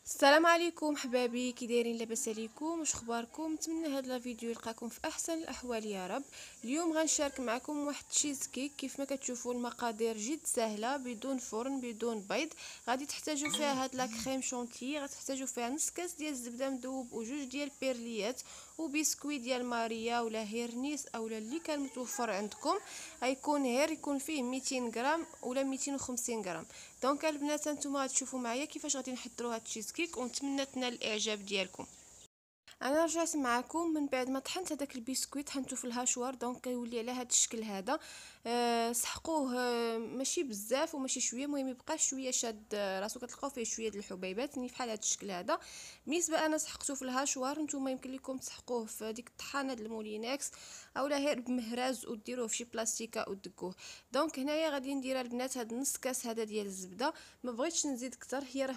السلام عليكم حبابي، كي دايرين؟ لاباس عليكم؟ واش اخباركم؟ نتمنى هذا الفيديو يلقاكم في احسن الاحوال يا رب. اليوم غنشارك معكم واحد تشيز كيك. كيف ما كتشوفوا المقادير جد سهله، بدون فرن بدون بيض. غادي تحتاجوا فيها هاد لا كريم شونتيي، غتحتاجوا فيها نص كاس ديال الزبده مذوب وجوج ديال بيرليات وبسكويت ديال ماريا ولا هيرنيس اولا اللي كان متوفر عندكم. غيكون يكون فيه 200 غرام ولا 250 غرام. دونك البنات انتما غتشوفوا معايا كيفاش غادي نحضروا هاد التشيز كيك، ونتمنى تنال الاعجاب ديالكم. انا رجعت معكم من بعد ما طحنت هذاك البسكويت، طحنته في الهاشوار دونك يولي على هذا الشكل هذا. سحقوه ماشي بزاف وماشي شويه، المهم يبقى شويه شاد راسو، كتلقاو فيه شويه د الحبيبات ني بحال هذا الشكل هذا. بالنسبه انا سحقته في الهاشوار، نتوما يمكن لكم تسحقوه في ديك الطحانه د المولينكس اولا غير بمهراز وديروه في شي بلاستيكه ودقوه. دونك هنايا غادي ندير البنات هاد نص كاس هذا ديال الزبده. ما بغيتش نزيد اكثر، هي راه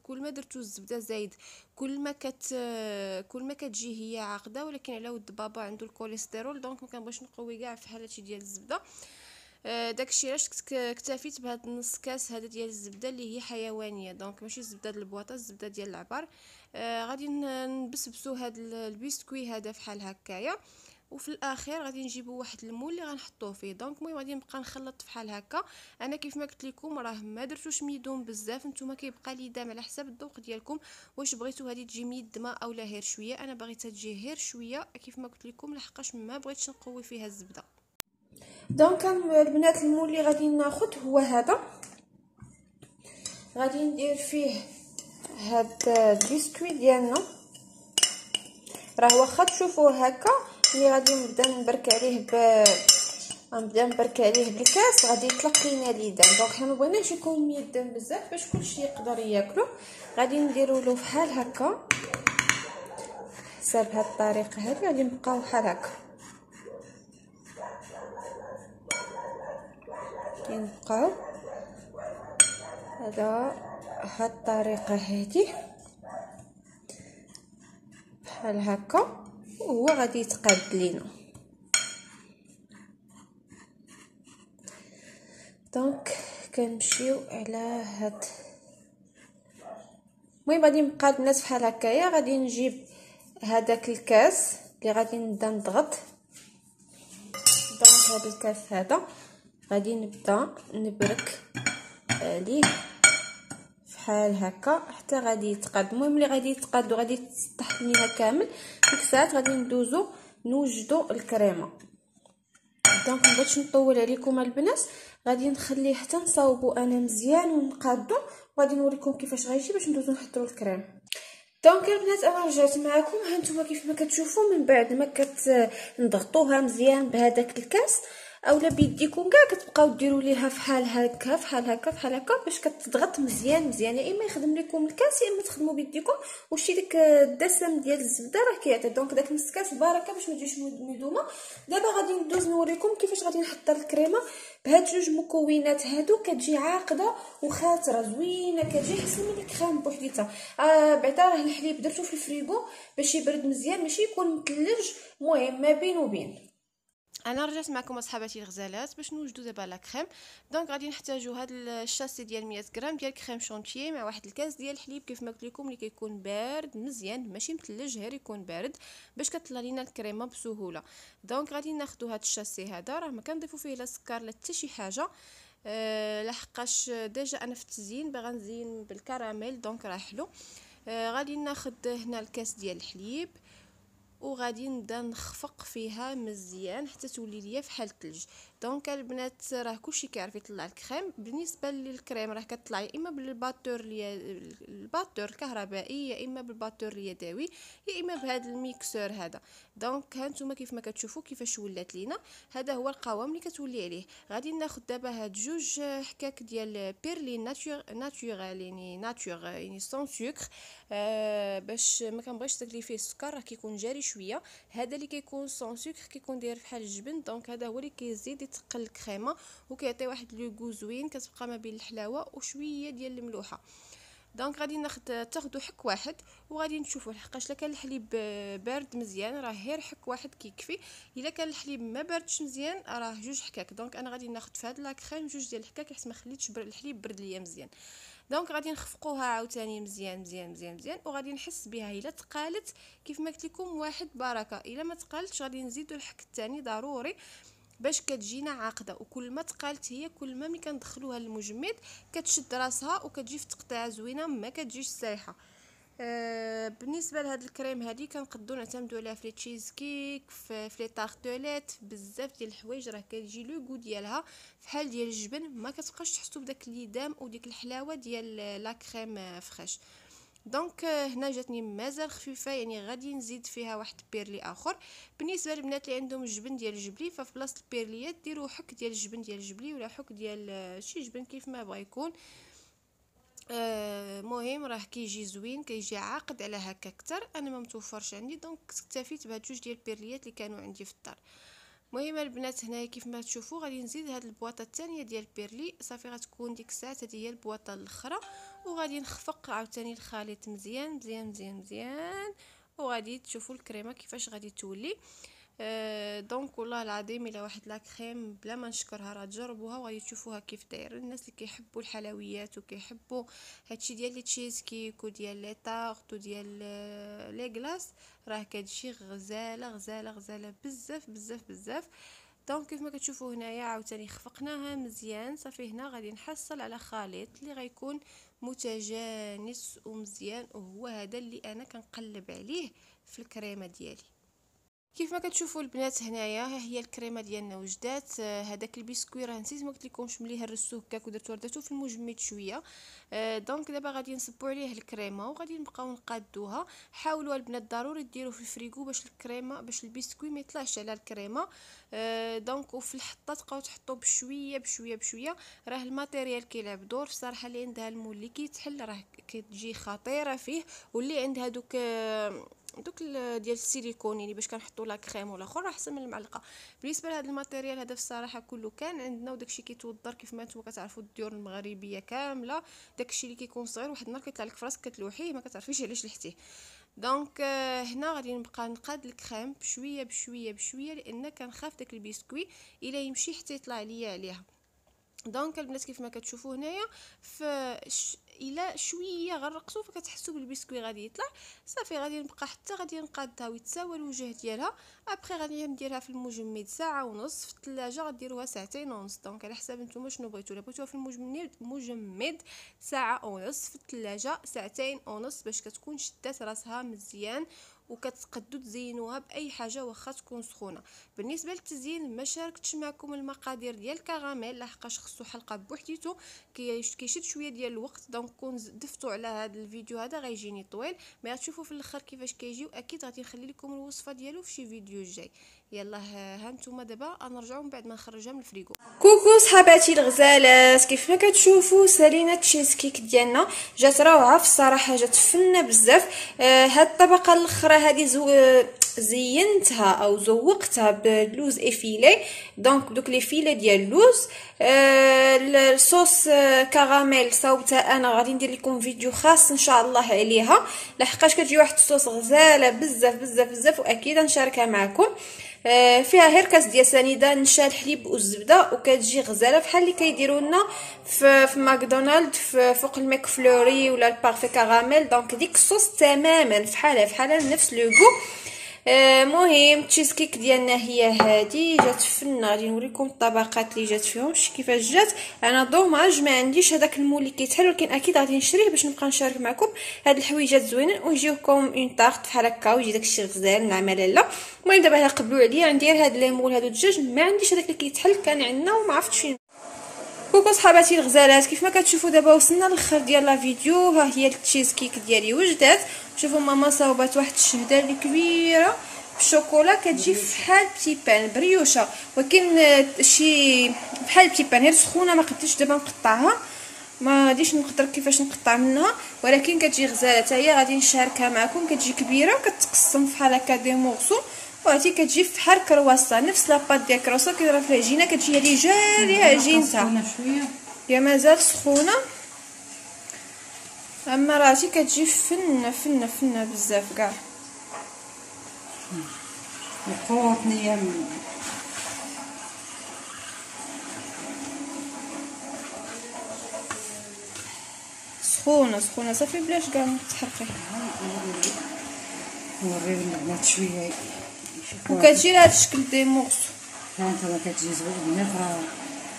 كل ما درتو الزبده زايد كل ما كتجي هي عاقده، ولكن على ود بابا عنده الكوليسترول دونك ما كنبغيش نقوي كاع في هادشي ديال الزبده. داكشي علاش اكتفيت بهاد نص كاس هذا ديال الزبده اللي هي حيوانيه، دونك ماشي الزبده ديال البواطه، الزبده ديال العبار. غادي نبسبسو هاد البسكوي هذا فحال هكايا، وفي الاخير غادي نجيبوا واحد المول اللي غنحطوه فيه. دونك المهم غادي نبقى نخلط فحال هكا. انا كيف ما قلت لكم راه ما درتوش ميدوم بزاف، نتوما كيبقى لي دام على حساب الذوق ديالكم، واش بغيتو هذه تجي ميدمه اولا غير شويه. انا بغيتها تجي غير شويه كيف ما قلت لكم، لحقاش ما بغيتش نقوي فيها الزبده. دونك البنات المول اللي غادي ناخذ هو هذا، غادي ندير فيه هاد البسكويت ديالنا. راه واخا تشوفوه هكا ملي غادي نبدا نبرك عليه بالكاس غادي يطلق لينا اليدان. دونك حنا مبغيناش يكون ميدان بزاف باش كلشي يقدر ياكلو. غادي نديرو له بحال هكا حساب هاد الطريقه هذه، غادي نبقاو بحال هكا، نبقاو هاد الطريقه هذه بحال هكا، وهو غادي يتقاد لينا. دونك كنمشيو على هاد، المهم غادي نبقى البنات بحال هكايا. غادي نجيب هذاك الكاس اللي غادي نبدا نضغط. دونك هذا الكاس هذا غادي نبدا نبرك عليه بحال هكا حتى غادي يتقاد. المهم ملي غادي يتقاد وغادي يتطحن لينا كامل، ديك الساعات غادي ندوزو نوجدو الكريمه. دونك مبغيتش نطول عليكم البنات، غادي نخليه حتى نصاوبو انا مزيان ونقادو، وغادي نوريكم كيفاش غيجي باش ندوزو نحضروا الكريم. دونك البنات انا رجعت معكم. ها نتوما كيف ما كتشوفوا من بعد ما نضغطوها مزيان بهذاك الكاس اولا بيديكم كاع، كتبقاو ديروا ليها فحال هكا فحال هكا فحال هكا باش كتضغط مزيان مزيان. يا اما يخدم لكم الكاس يا اما تخدموا بيديكم، وشتي داك الدسم ديال الزبده راه كيعطي. دونك داك نص كاس بركه باش ما تجيش مدومه. دابا غادي ندوز نوريكم كيفاش غادي نحضر الكريمه بهاد جوج مكونات هادو. كتجي عاقده وخاتره زوينه، كتجي احسن من الكريم بوحديتها. بعدا راه الحليب درتو في الفريغو باش يبرد مزيان، ماشي يكون مثلج. المهم ما بين وبين. انا رجعت معكم اصحاباتي الغزالات باش نوجدوا دابا لا كريم. دونك غادي نحتاجوا هاد الشاسي ديال 100 غرام ديال كريم شونتيي مع واحد الكاس ديال الحليب كيف ما قلت لكم، اللي كيكون بارد مزيان ماشي مثلج، غير يكون بارد باش كتطلع لينا الكريمه بسهوله. دونك غادي ناخذوا هاد الشاسي هذا، راه ما كنضيفوا فيه لا سكر لا حتى شي حاجه. لحقاش ديجا انا في التزيين باغا نزين بالكراميل دونك راه حلو. غادي ناخذ هنا الكاس ديال الحليب وغادي نبدا نخفق فيها مزيان حتى تولي ليا فحال الثلج. دونك البنات راه كلشي كيعرف يطلع الكريم. بالنسبه للكريم راه كتطلع يا اما بالباتور الباتور الكهربائي، يا اما بالباتور اليدوي، يا اما بهذا الميكسور هذا. دونك ها نتوما كيف ما كتشوفوا كيفاش ولات لينا، هذا هو القوام اللي كتولي عليه. غادي ناخذ دابا هاد جوج حكاك ديال بيرلين ناتورال يعني ناتور يعني سون سكر، باش ما كنبغيش داك اللي فيه السكر راه كيكون جاري شويه. هذا اللي كيكون سون سكر كيكون داير بحال الجبن، دونك هذا هو اللي كيزيد يتقل الكريمه وكيعطي واحد لو زوين، كتبقى ما بين الحلاوه وشويه ديال الملوحه. دونك غادي تاخذوا حك واحد وغادي نشوفوا، لحقاش الا كان الحليب بارد مزيان راه غير حك واحد كيكفي. الا كان الحليب ما باردش مزيان راه جوج حكاك. دونك انا غادي ناخذ في هاد لا كريم جوج ديال الحكاك حيت ما خليتش الحليب برد ليا مزيان. دونك غادي نخفقوها عاوتاني مزيان مزيان مزيان مزيان، وغادي نحس بها الا تقالت كيف ما قلت لكم واحد بركه، الا ما تقالتش غادي نزيدو الحك الثاني ضروري باش كتجينا عاقده. وكل ما تقالت هي كل ما ملي كندخلوها للمجمد كتشد راسها وكتجي في تقطيعه زوينه، ما كتجيش سايحه. بالنسبه لهاد الكريم هادي كنقدروا نعتمدوا عليها في لي تشيز كيك، في لي طارتوليت، بزاف ديال الحوايج راه كتجي لو غو ديالها فحال ديال الجبن، ما كتبقاش تحسوا بداك الليدام وديك الحلاوه ديال لا كريم فريش. دونك هنا جاتني مازال خفيفه، يعني غادي نزيد فيها واحد بيرلي اخر. بالنسبه للبنات اللي عندهم الجبن ديال الجبلي، ففي بلاصه البيرليات ديروا حك ديال الجبن ديال الجبلي ولا حك ديال شي جبن كيف ما بغى يكون. مهم راه كيجي زوين، كيجي عاقد على هكا كتر. انا ما متوفرش عندي دونك اكتفيت بهاد جوج ديال البيرليات اللي كانوا عندي في الدار. المهم البنات هنايا كيف ما تشوفوا غادي نزيد هاد البواطه الثانيه ديال البيرلي، صافي غتكون ديك الساعه هذه هي البواطه الاخرى، وغادي نخفق عاوتاني الخليط مزيان مزيان مزيان مزيان، وغادي تشوفوا الكريمه كيفاش غادي تولي. دونك والله العظيم الا واحد لا كريم بلا ما نشكرها، راه تجربوها وغادي تشوفوها كيف داير. الناس اللي كيحبوا الحلويات وكيحبوا هادشي ديال لي تشيز كيك وديال لي طارط وديال لي كلاص، راه كتجي غزاله غزاله غزاله بزاف بزاف بزاف. دونك كيف ما كتشوفوا هنايا عاوتاني خفقناها مزيان، صافي هنا غادي نحصل على خليط اللي غيكون متجانس ومزيان، وهو هذا اللي انا كنقلب عليه في الكريمه ديالي. كيف ما كتشوفوا البنات هنايا ها هي الكريمه ديالنا وجدات. هذاك البسكوي راه نسيت ما قلت لكمش ملي هرستوه هكاك ودرت وردته في المجمد شويه. دونك دابا غادي نصبوا عليه الكريمه وغادي نبقاو نقادوها. حاولوا البنات ضروري ديروا في الفريغو باش الكريمه باش البسكوي ما يطلعش على الكريمه. دونك وفي الحطه تبقاو تحطوا بشويه بشويه بشويه. راه الماتيريال كيلعب دور الصراحه، اللي عندها المول اللي كيتحل راه كتجي خطيره فيه، واللي عندها دوك ديال السيليكون يعني باش كنحطوا لا كريم ولا اخر احسن من المعلقه. بالنسبه لهذا الماتيريال هذا في الصراحه كله كان عندنا، وداكشي كيتوضر كيف ما نتوما كتعرفوا الديور المغربيه كامله، داكشي اللي كيكون صغير واحد النهار كيطلع لك فراسك كتلوحيه ما كتعرفيش علاش لحتيه. دونك هنا غادي نبقى نقاد الكريم بشويه بشويه بشويه، لان كنخاف داك البسكوي الا يمشي حتى يطلع ليا عليها. دونك البنات كيف ما كتشوفوا هنايا الى شويه غرقتو فكتحسوا بالبسكوي غادي يطلع. صافي غادي نبقى حتى غادي نقادها ويتساوى الوجه ديالها. ابري غادي نديرها في المجمد ساعه ونص، في الثلاجه غديروها ساعتين ونص. دونك على حساب نتوما شنو بغيتو، الا بغيتوها في المجمد ساعه ونص، في الثلاجه ساعتين ونص باش كتكون شدات راسها مزيان، وكتقدوا تزينوها باي حاجه واخا تكون سخونه. بالنسبه للتزيين ما شاركتش معكم المقادير ديال الكراميل لحقاش خصو حلقه بوحديتو كيشد شويه ديال الوقت. دونك كون دفتوا على هذا الفيديو هذا غيجيني طويل، ما غتشوفوا في الاخر كيفاش كيجي، واكيد غادي نخلي لكم الوصفه ديالو في شي فيديو جاي. يلا ها نتوما دابا غنرجعوا من بعد ما نخرجها من الفريغو. كوكو صحاباتي الغزالات، كيف ما كتشوفوا سالينا تشيز كيك ديالنا جات روعه في الصراحه، جات فنه بزاف. هاد الطبقه الاخرى هذه زينتها او زوقتها بلوز افيلي، دونك دوك لي فيلي ديال اللوز. الصوص كراميل صوبتها انا، غادي ندير لكم فيديو خاص ان شاء الله عليها لحقاش كتجي واحد الصوص غزاله بزاف بزاف بزاف، واكيد نشاركها معكم. فيها غير كاس ديال سنيده نشا الحليب والزبده، وكتجي غزاله بحال اللي كيديروا لنا في ماكدونالد فوق الميك فلوري ولا البارفي كراميل. دونك ديك الصوص تماما بحالها نفس لوغو. مهم تشيز كيك ديالنا هي هذه جات فنه. غادي نوريكم الطبقات اللي جات فيهم كيفاش جات. انا دوماج ما عنديش هذاك المول اللي كيتحل، ولكن اكيد غادي نشريه باش نبقى نشارك معكم. هاد الحويجات زوينين ويجيوكم اون طارت بحال هكا ويجي داكشي غزال ناعمه لاله. المهم دابا قبلوا عليا ندير هاد لي مول هادو الدجاج، ما عنديش هذاك اللي كيتحل، كان عندنا وما عرفتش فين. كوكو صحاباتي الغزالات، كيف ما كتشوفوا دابا وصلنا للاخر ديال لا فيديو. ها هي التشيز كيك ديالي وجدات. شوفوا ماما صاوبات واحد الشهده اللي كبيره بالشوكولا، كتجي بحال بتي بان بريوشه، ولكن شي بحال بتي بان غير سخونه، ما قدرتش دابا نقطعها، ما غاديش نقدر كيفاش نقطع منها، ولكن كتجي غزاله حتى هي. غادي نشاركها معكم. كتجي كبيره كتقسم بحال هكا دي مورسو، وهاتي كتجي بحال كرواسون نفس لاباط ديال كرواسون كيديرها في العجينه، كتجي هذه جاريه عجينتها يا مازال سخونه، اما راسي كتجي فنه فنه فنه بزاف كاع. قوتني يا سخونه سخونه صافي بلاش كاع تحرقي. نوري البنات شويه وكتجي لهاد الشكل دي مورسو. ها انت ما كتجي زوينه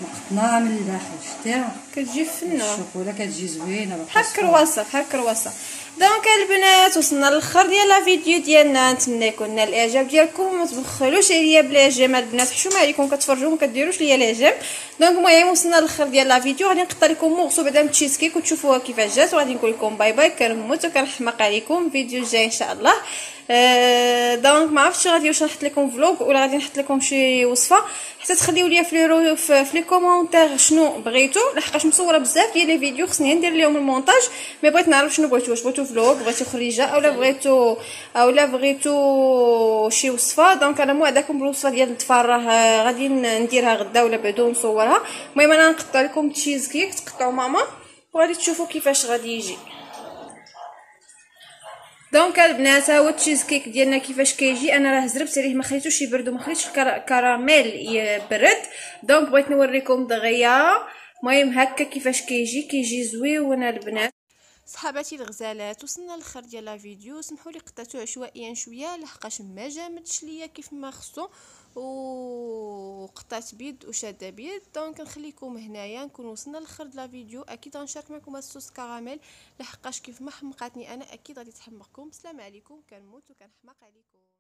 نقطناها من الداخل شتيها كتجي فنه الشوكولا كتجي زوينه بحال كرواسه بحال كرواسه. دونك البنات وصلنا للاخر ديال لا فيديو ديالنا، نتمنى يكون نال الاعجاب ديالكم. ما تبخلوش عليا بالاعجاب البنات، حشومه عليكم كتفرجوا ما كديروش ليا الاعجاب. دونك المهم وصلنا للاخر ديال لا فيديو، غادي نقطع لكم مورسو بعدا من تشيز كيك وتشوفوها كيفاش جات، وغادي نقول لكم باي باي. كنموت وكنحماق عليكم فيديو جاي ان شاء الله. دونك ما عرفتش غادي واش نحط لكم فلوق ولا غادي نحط لكم شي وصفه، حتى تخليو ليا في لي كومونتير شنو بغيتو، لحقاش مصوره بزاف ديال لي فيديو خصني ندير لهم المونتاج. مي بغيت نعرف شنو بغيتو، واش بغيتو فلوق، بغيتو خريجه، اولا بغيتو شي وصفه. دونك انا موعدكم بالوصفه ديال الضفار، راه غادي نديرها غدا ولا بعدا ونصورها. المهم انا نقطع لكم تشيز كيك تقطعوا ماما وغادي تشوفوا كيفاش غادي يجي. دونك البنات ها هو التشيز كيك ديالنا كيفاش كيجي. انا راه زربت عليه ما خليتوش يبرد وما خليتش الكراميل يبرد. دونك بغيت نوريكم دغيا. المهم هكا كيفاش كيجي زويون البنات. صحاباتي الغزالات وصلنا للخير ديال لا فيديو. سمحوا لي قطعته عشوائيا شويه لحقاش ما جامدش ليا كيف ما خصو، وقطعت بيد وشاده بيد. دونك نخليكم هنايا نكون وصلنا للخير ديال لا فيديو. اكيد غنشارك معكم الصوص كراميل لحقاش كيف ما حمقاتني انا اكيد غادي تحمقكم. السلام عليكم، كنموت وكنحماق عليكم.